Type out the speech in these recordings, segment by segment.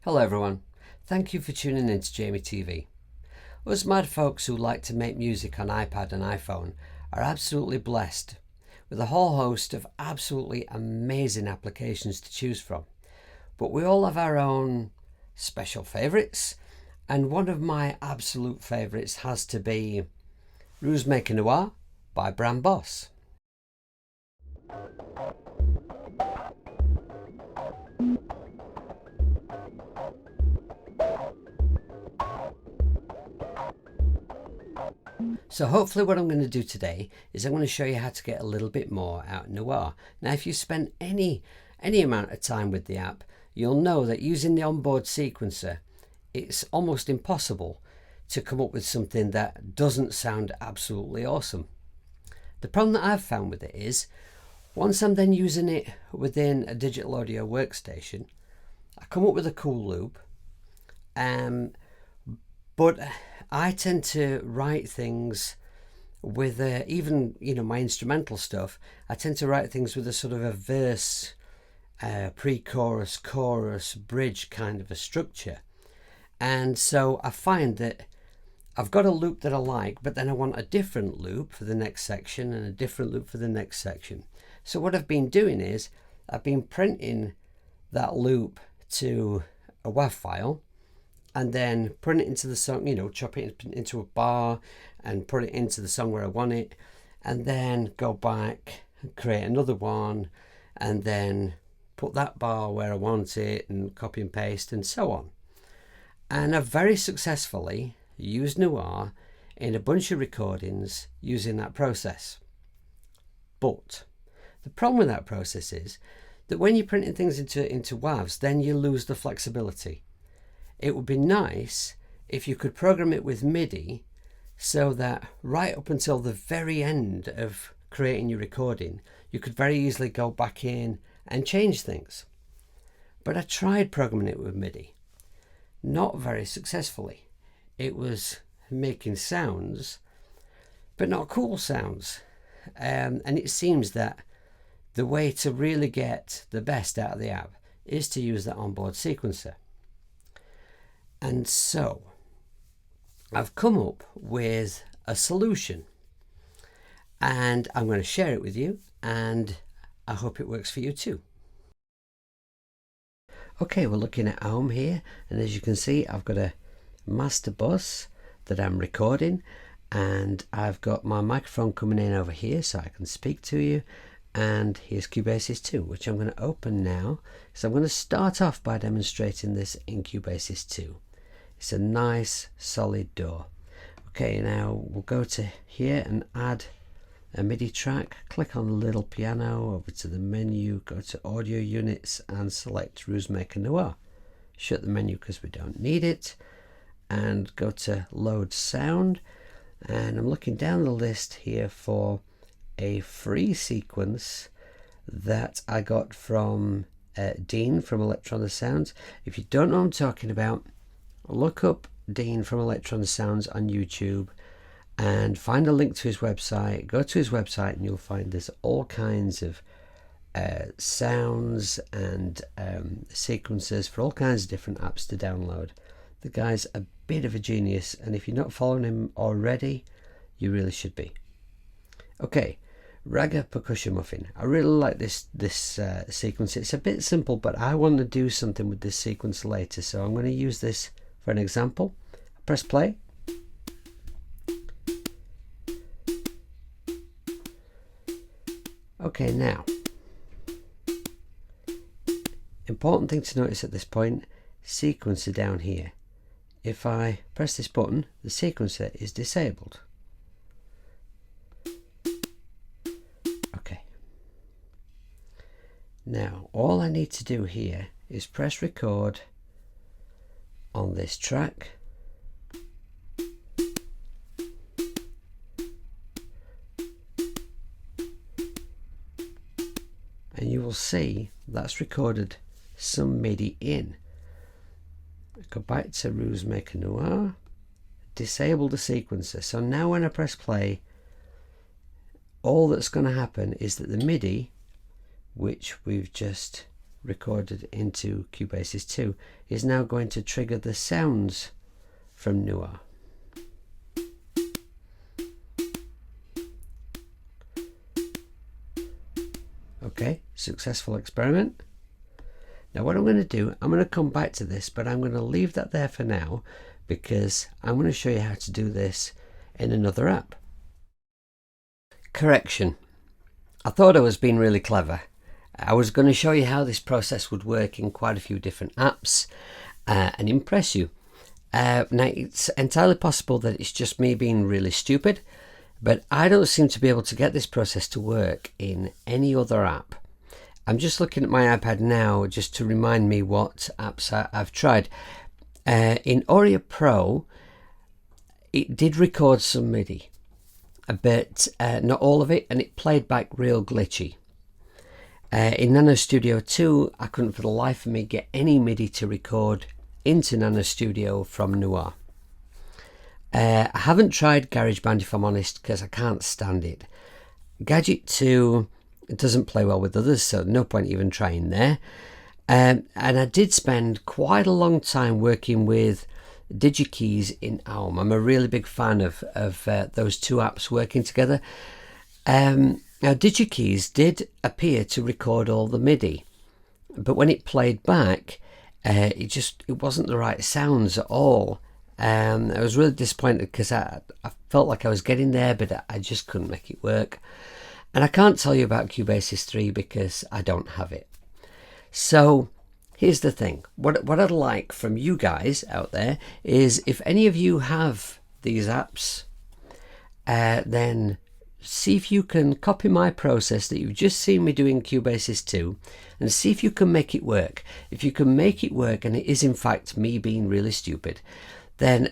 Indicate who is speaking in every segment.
Speaker 1: Hello everyone, thank you for tuning in to Jamie TV. Us mad folks who like to make music on iPad and iPhone are absolutely blessed with a whole host of absolutely amazing applications to choose from. But we all have our own special favourites, and one of my absolute favourites has to be Ruismaker Noir by Bram Bos. So hopefully what I'm going to do today is I'm going to show you how to get a little bit more out of Noir. Now if you spend any amount of time with the app, you'll know that using the onboard sequencer, it's almost impossible to come up with something that doesn't sound absolutely awesome. The problem that I've found with it is, once I'm then using it within a digital audio workstation, I come up with a cool loop, but I tend to write things with even my instrumental stuff. I tend to write things with a sort of a verse, pre-chorus, chorus, bridge kind of a structure, and so I find that I've got a loop that I like, but then I want a different loop for the next section and a different loop for the next section. So what I've been doing is I've been printing that loop to a WAV file and then putting it into the song, chop it into a bar and put it into the song where I want it, and then go back and create another one and then put that bar where I want it and copy and paste and so on. And I've very successfully used Noir in a bunch of recordings using that process. But the problem with that process is that when you're printing things into WAVs, then you lose the flexibility. It would be nice if you could program it with Midi so that right up until the very end of creating your recording, you could very easily go back in and change things. But I tried programming it with Midi, not very successfully. It was making sounds, but not cool sounds. And it seems that the way to really get the best out of the app is to use that onboard sequencer. And so I've come up with a solution, and I'm going to share it with you, and I hope it works for you too. Okay, we're looking at home here, and as you can see, I've got a master bus that I'm recording, and I've got my microphone coming in over here so I can speak to you, and here's Cubasis 2, which I'm going to open now. So I'm going to start off by demonstrating this in Cubasis 2. It's a nice solid DAW. Okay, now we'll go to here and add a MIDI track. Click on the little piano, over to the menu, go to audio units and select Ruismaker Noir. Shut the menu because we don't need it, and go to load sound, and I'm looking down the list here for a free sequence that I got from Dean from Electronic Sounds. If you don't know what I'm talking about, look up Dean from Electronic Sounds on YouTube and find a link to his website. Go to his website and you'll find there's all kinds of sounds and sequences for all kinds of different apps to download. The guy's a bit of a genius, and if you're not following him already, you really should be. Okay, Raga Percussion Muffin. I really like this sequence. It's a bit simple, but I want to do something with this sequence later, so I'm going to use this for an example. Press play. Okay, now, important thing to notice at this point, sequencer down here. If I press this button, the sequencer is disabled. Okay. Now, all I need to do here is press record on this track, and you will see that's recorded some MIDI in. Go back to Ruismaker Noir, disable the sequencer. So now when I press play, all that's going to happen is that the MIDI, which we've just recorded into Cubase's 2 is now going to trigger the sounds from Noir. Okay, successful experiment. Now what I'm going to do, I'm going to come back to this, but I'm going to leave that there for now because I'm going to show you how to do this in another app. Correction. I thought I was being really clever. I was going to show you how this process would work in quite a few different apps and impress you. Now it's entirely possible that it's just me being really stupid, but I don't seem to be able to get this process to work in any other app. I'm just looking at my iPad now just to remind me what apps I've tried. In Audio Pro, it did record some MIDI, but not all of it, and it played back real glitchy. In Nano Studio 2, I couldn't for the life of me get any MIDI to record into Nano Studio from Noir. I haven't tried GarageBand, if I'm honest, because I can't stand it. Gadget 2, it doesn't play well with others, so no point even trying there. And I did spend quite a long time working with DigiKeys in Aum. I'm a really big fan of those two apps working together. Now DigiKeys did appear to record all the MIDI, but when it played back, it wasn't the right sounds at all. I was really disappointed because I felt like I was getting there, but I just couldn't make it work. And I can't tell you about Cubase's 3 because I don't have it. So here's the thing. What I'd like from you guys out there is if any of you have these apps, then see if you can copy my process that you've just seen me doing Cubase's 2 and see if you can make it work. If you can make it work and it is in fact me being really stupid, then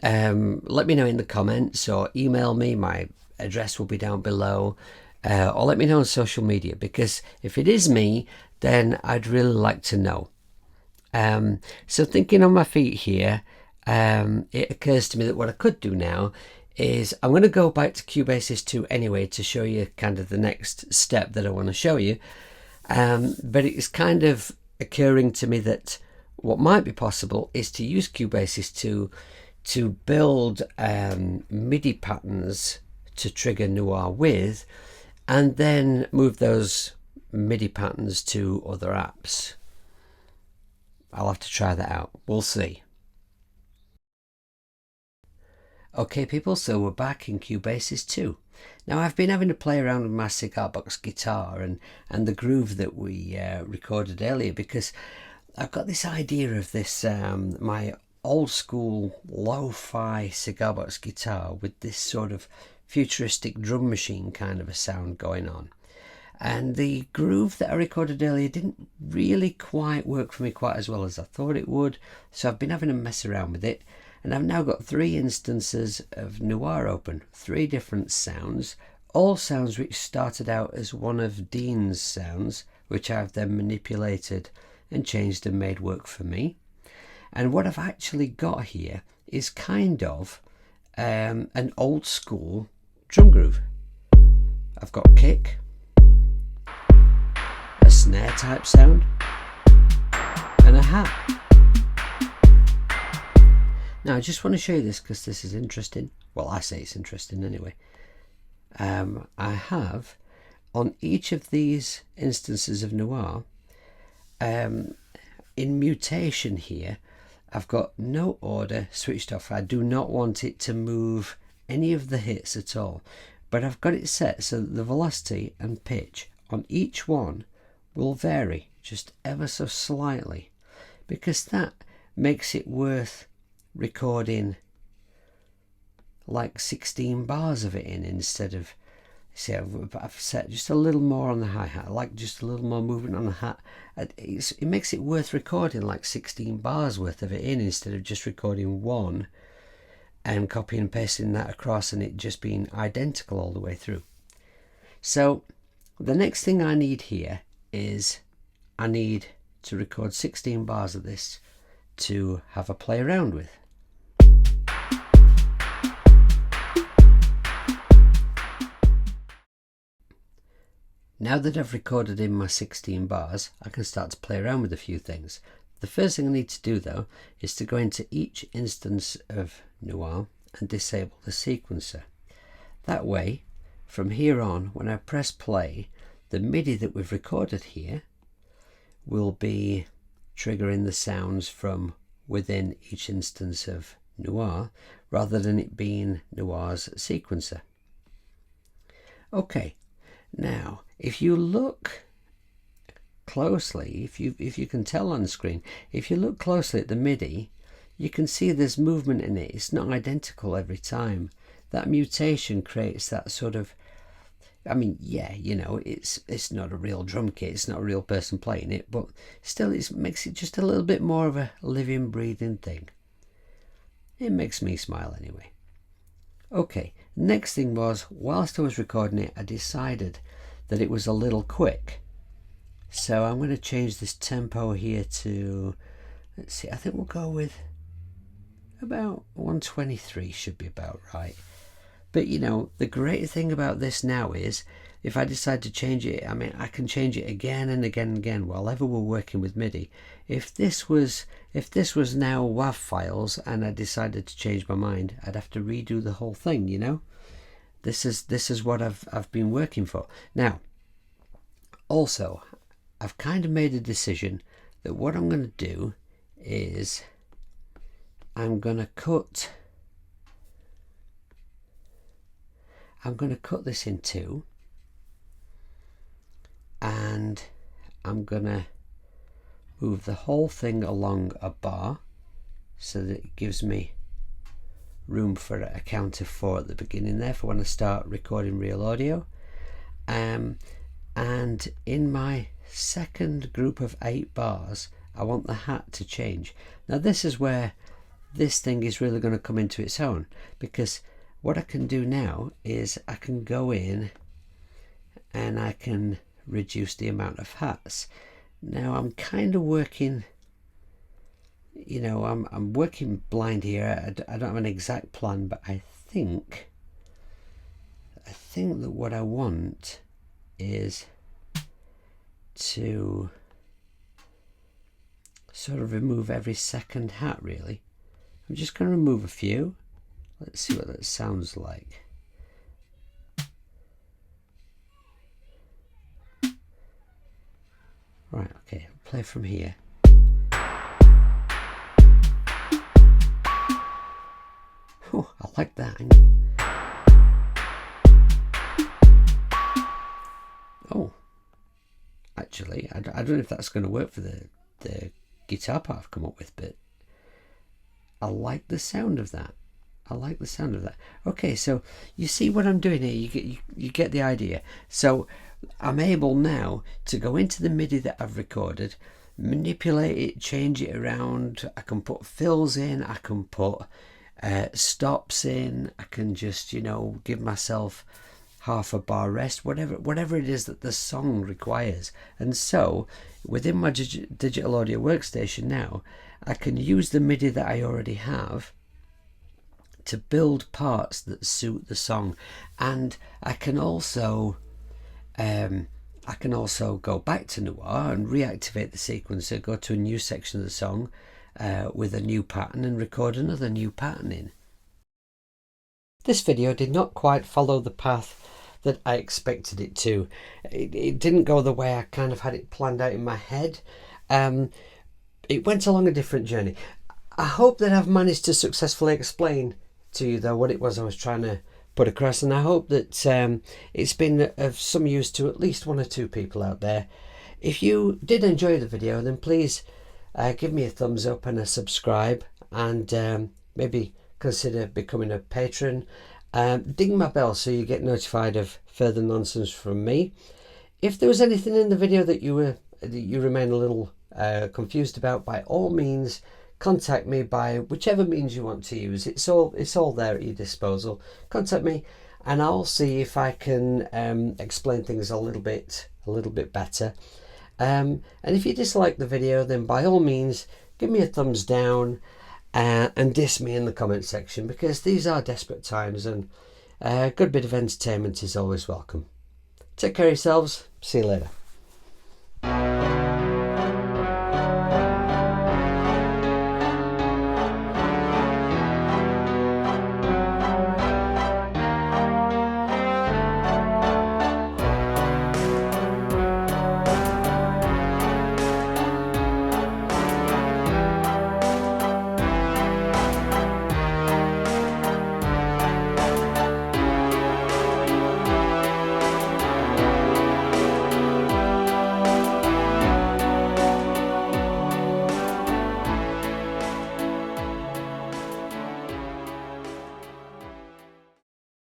Speaker 1: let me know in the comments or email me. My address will be down below. Or let me know on social media, because if it is me, then I'd really like to know. So thinking on my feet here, it occurs to me that what I could do now is I'm going to go back to Cubase's 2 anyway to show you kind of the next step that I want to show you. But it's kind of occurring to me that what might be possible is to use Cubase's 2 to build MIDI patterns to trigger Noir with, and then move those MIDI patterns to other apps. I'll have to try that out. We'll see. Okay people, so we're back in Cubase's 2. Now I've been having to play around with my cigar box guitar and the groove that we recorded earlier, because I've got this idea of this my old school lo-fi cigar box guitar with this sort of futuristic drum machine kind of a sound going on, and the groove that I recorded earlier didn't really quite work for me quite as well as I thought it would, so I've been having to mess around with it, and I've now got 3 instances of Noir open, 3 different sounds, all sounds which started out as one of Dean's sounds, which I've then manipulated and changed and made work for me. And what I've actually got here is kind of an old school drum groove. I've got kick, a snare type sound, and a hat. Now I just want to show you this because this is interesting. Well, I say it's interesting anyway. I have on each of these instances of Noir, in mutation here, I've got no order switched off. I do not want it to move any of the hits at all, but I've got it set so that the velocity and pitch on each one will vary just ever so slightly, because that makes it worth recording like 16 bars of it in instead of, see, I've set just a little more on the hi-hat. I like just a little more movement on the hat. It makes it worth recording like 16 bars worth of it in instead of just recording one and copying and pasting that across and it just being identical all the way through. So the next thing I need here is I need to record 16 bars of this to have a play around with. Now that I've recorded in my 16 bars, I can start to play around with a few things. The first thing I need to do though is to go into each instance of Noir and disable the sequencer. That way, from here on, when I press play, the MIDI that we've recorded here will be triggering the sounds from within each instance of Noir, rather than it being Noir's sequencer. Okay, now if you look closely, if you can tell on the screen, if you look closely at the MIDI, you can see there's movement in it. It's not identical every time. That mutation creates that sort of, I mean, yeah, you know, it's not a real drum kit, it's not a real person playing it, but still it makes it just a little bit more of a living, breathing thing. It makes me smile anyway. Okay, next thing was, whilst I was recording it, I decided that it was a little quick. So I'm going to change this tempo here to, let's see, I think we'll go with about 123 should be about right. But you know, the great thing about this now is, if I decide to change it, I mean, I can change it again and again and again while ever we're working with MIDI. If this was now WAV files and I decided to change my mind, I'd have to redo the whole thing, you know. This is what I've been working for. Now, also, I've kind of made a decision that what I'm going to do is I'm going to cut this in two, and I'm going to move the whole thing along a bar so that it gives me room for a count of 4 at the beginning there for when I start recording real audio. And in my second group of 8 bars, I want the hat to change. Now this is where this thing is really going to come into its own, because what I can do now is I can go in and I can reduce the amount of hats. Now I'm kind of working, you know, I'm working blind here. I don't have an exact plan, but I think that what I want is to sort of remove every second hat, really. I'm just going to remove a few. Let's see what that sounds like. Right, okay, I'll play from here. Oh, I like that. Oh, actually, I don't know if that's going to work for the guitar part I've come up with, but I like the sound of that. I like the sound of that. Okay, so you see what I'm doing here. You get the idea. So I'm able now to go into the MIDI that I've recorded, manipulate it, change it around. I can put fills in. I can put stops in. I can just, you know, give myself half a bar rest, whatever it is that the song requires. And so within my digital audio workstation now, I can use the MIDI that I already have to build parts that suit the song. And I can also go back to Noir and reactivate the sequencer, go to a new section of the song with a new pattern and record another new pattern in. This video did not quite follow the path that I expected it to. It didn't go the way I kind of had it planned out in my head. It went along a different journey. I hope that I've managed to successfully explain to you though what it was I was trying to put across, and I hope that it's been of some use to at least 1 or 2 people out there. If you did enjoy the video, then please give me a thumbs up and a subscribe, and maybe consider becoming a patron. Ding my bell so you get notified of further nonsense from me. If there was anything in the video that you remain a little confused about, by all means contact me by whichever means you want to use. It's all there at your disposal. Contact me and I'll see if I can explain things a little bit better. And if you dislike the video, then by all means give me a thumbs down and diss me in the comment section, because these are desperate times and a good bit of entertainment is always welcome. Take care of yourselves. See you later.